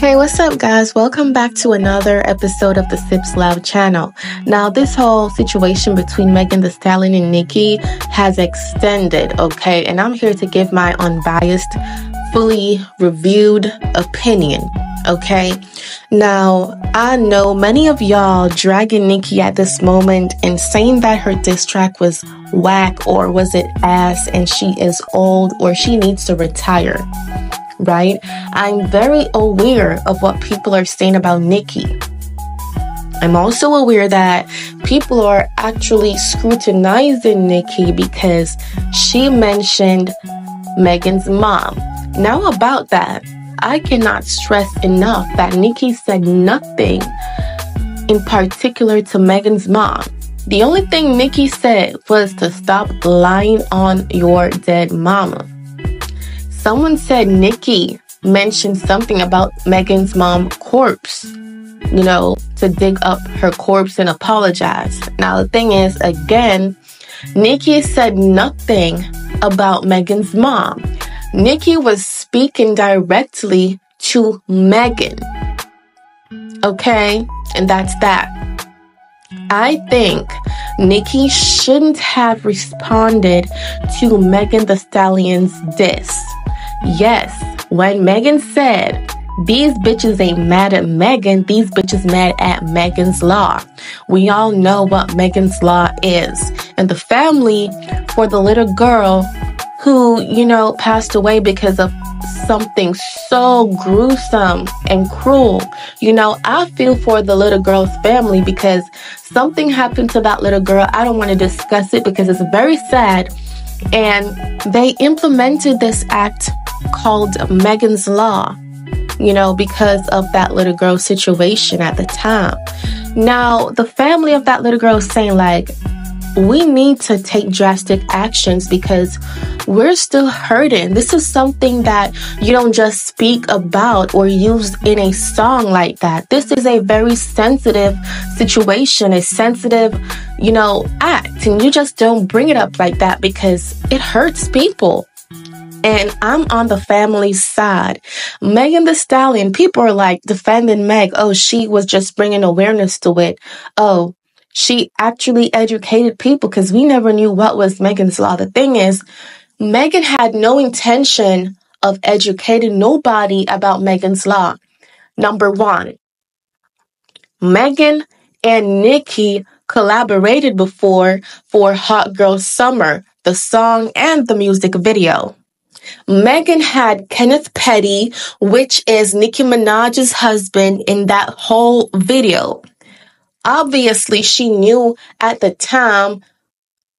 Hey, what's up, guys? Welcome back to another episode of the Sips Loud channel. Now, this whole situation between Megan Thee Stallion and Nicki has extended, okay? And I'm here to give my unbiased, fully reviewed opinion, okay? Now, I know many of y'all dragging Nicki at this moment and saying that her diss track was whack or was it ass and she is old or she needs to retire. Right? I'm very aware of what people are saying about Nicki. I'm also aware that people are actually scrutinizing Nicki because she mentioned Megan's mom. Now about that, I cannot stress enough that Nicki said nothing in particular to Megan's mom. The only thing Nicki said was to stop lying on your dead mama. Someone said Nicki mentioned something about Megan's mom's corpse, to dig up her corpse and apologize. Now, the thing is, again, Nicki said nothing about Megan's mom. Nicki was speaking directly to Megan. Okay? And that's that. I think Nicki shouldn't have responded to Megan Thee Stallion's diss. Yes, when Megan said, these bitches ain't mad at Megan, these bitches mad at Megan's Law. We all know what Megan's Law is. And the family for the little girl who, passed away because of something so gruesome and cruel. I feel for the little girl's family because something happened to that little girl. I don't want to discuss it because it's very sad. And they implemented this act called Megan's Law, because of that little girl's situation at the time. Now, the family of that little girl is saying, we need to take drastic actions because we're still hurting. This is something that you don't just speak about or use in a song like that. This is a very sensitive situation, a sensitive, act. And you just don't bring it up like that because it hurts people. And I'm on the family's side. Megan Thee Stallion, people are defending Meg. Oh, she was just bringing awareness to it. Oh, she actually educated people because we never knew what was Megan's Law. The thing is, Megan had no intention of educating nobody about Megan's Law. Number one, Megan and Nicki collaborated before for Hot Girl Summer, the song and the music video. Megan had Kenneth Petty, which is Nicki Minaj's husband, in that whole video. Obviously, she knew at the time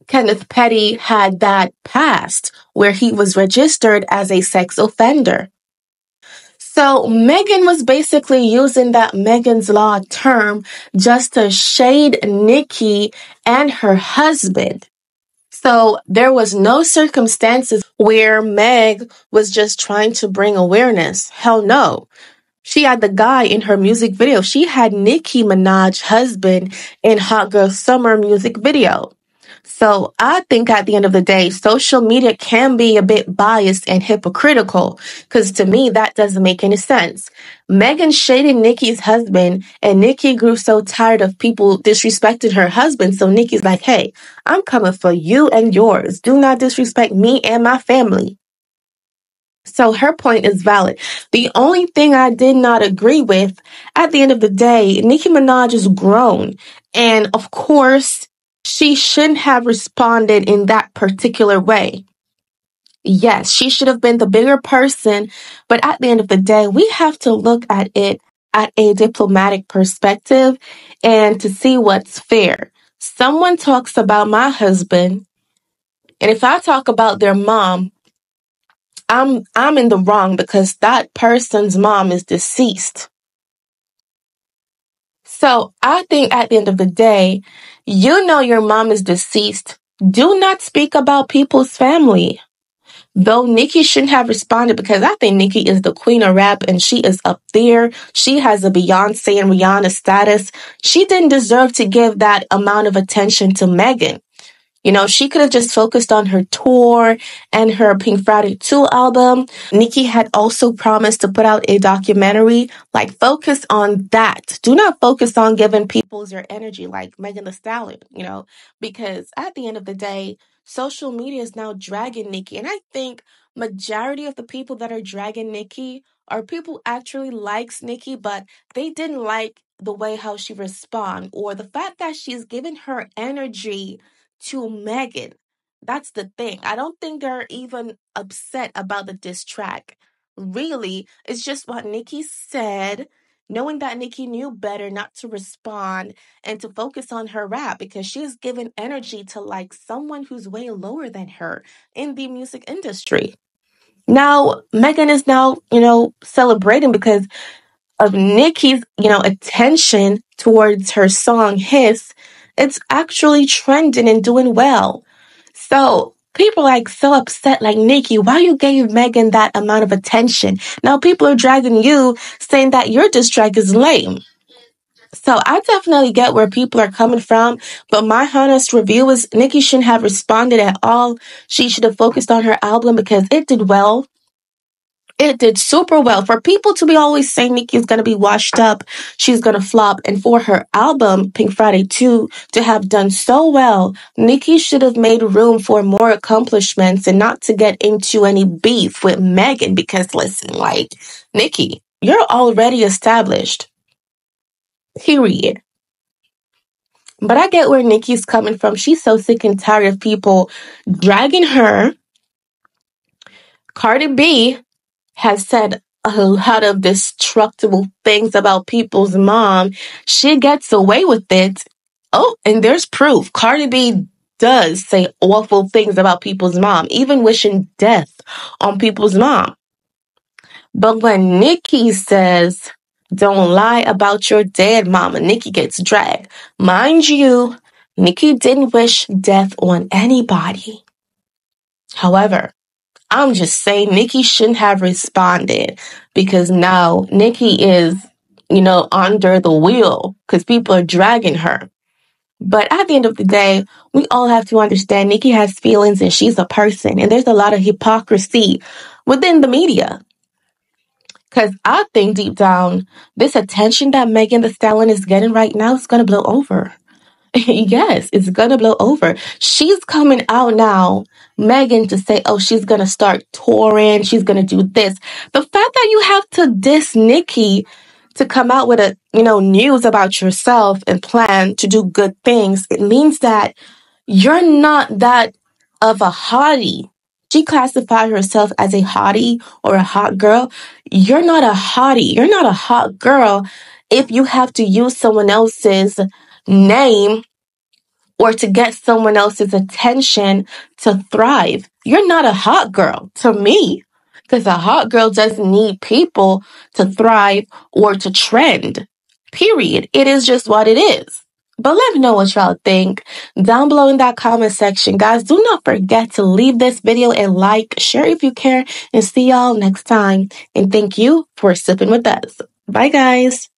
Kenneth Petty had that past where he was registered as a sex offender. So Megan was basically using that Megan's Law term just to shade Nicki and her husband. So there was no circumstances where Meg was just trying to bring awareness. Hell no. She had the guy in her music video. She had Nicki Minaj's husband in Hot Girl Summer music video. So I think at the end of the day, social media can be a bit biased and hypocritical because to me, that doesn't make any sense. Megan shaded Nicki's husband and Nicki grew so tired of people disrespecting her husband. So Nicki's like, hey, I'm coming for you and yours. Do not disrespect me and my family. So her point is valid. The only thing I did not agree with, at the end of the day, Nicki Minaj is grown. And of course, she shouldn't have responded in that particular way. Yes, she should have been the bigger person. But at the end of the day, we have to look at it at a diplomatic perspective and to see what's fair. Someone talks about my husband, and if I talk about their mom, I'm in the wrong because that person's mom is deceased. So I think at the end of the day, your mom is deceased. Do not speak about people's family. Though Nicki shouldn't have responded because I think Nicki is the queen of rap and she is up there. She has a Beyonce and Rihanna status. She didn't deserve to give that amount of attention to Megan. She could have just focused on her tour and her Pink Friday 2 album. Nicki had also promised to put out a documentary. Like, focus on that. Do not focus on giving people your energy like Megan Thee Stallion, because at the end of the day, social media is now dragging Nicki. And I think majority of the people that are dragging Nicki are people who actually likes Nicki, but they didn't like the way how she respond or the fact that she's giving her energy to Megan. That's the thing. I don't think they're even upset about the diss track. Really, it's just what Nicki said, knowing that Nicki knew better not to respond and to focus on her rap because she's given energy to like someone who's way lower than her in the music industry. Now, Megan is now, celebrating because of Nicki's, attention towards her song Hiss. It's actually trending and doing well. So people like so upset, like, Nicki, why you gave Megan that amount of attention? Now people are dragging you, saying that your diss track is lame. So I definitely get where people are coming from, but my honest review is Nicki shouldn't have responded at all. She should have focused on her album because it did well. It did super well. For people to be always saying Nicki is going to be washed up, she's going to flop, and for her album, Pink Friday 2, to have done so well, Nicki should have made room for more accomplishments and not to get into any beef with Megan because, listen, like, Nicki, you're already established. Period. But I get where Nicki's coming from. She's so sick and tired of people dragging her. Cardi B has said a lot of destructible things about people's mom. She gets away with it. Oh, and there's proof. Cardi B does say awful things about people's mom, even wishing death on people's mom. But when Nicki says, don't lie about your dead mama, Nicki gets dragged. Mind you, Nicki didn't wish death on anybody. However, I'm just saying Nicki shouldn't have responded because now Nicki is, under the wheel because people are dragging her. But at the end of the day, we all have to understand Nicki has feelings and she's a person. And there's a lot of hypocrisy within the media. Because I think deep down, this attention that Megan Thee Stallion is getting right now is going to blow over. Yes, it's going to blow over. She's coming out now, Megan, to say, oh, she's going to start touring. She's going to do this. The fact that you have to diss Nicki to come out with news about yourself and plan to do good things, it means that you're not that of a hottie. She classified herself as a hottie or a hot girl. You're not a hottie. You're not a hot girl if you have to use someone else's name or to get someone else's attention to thrive. You're not a hot girl to me because a hot girl doesn't need people to thrive or to trend. Period. It is just what it is. But let me know what y'all think down below in that comment section. Guys, do not forget to leave this video a like, share if you care, and see y'all next time. And thank you for sipping with us. Bye, guys.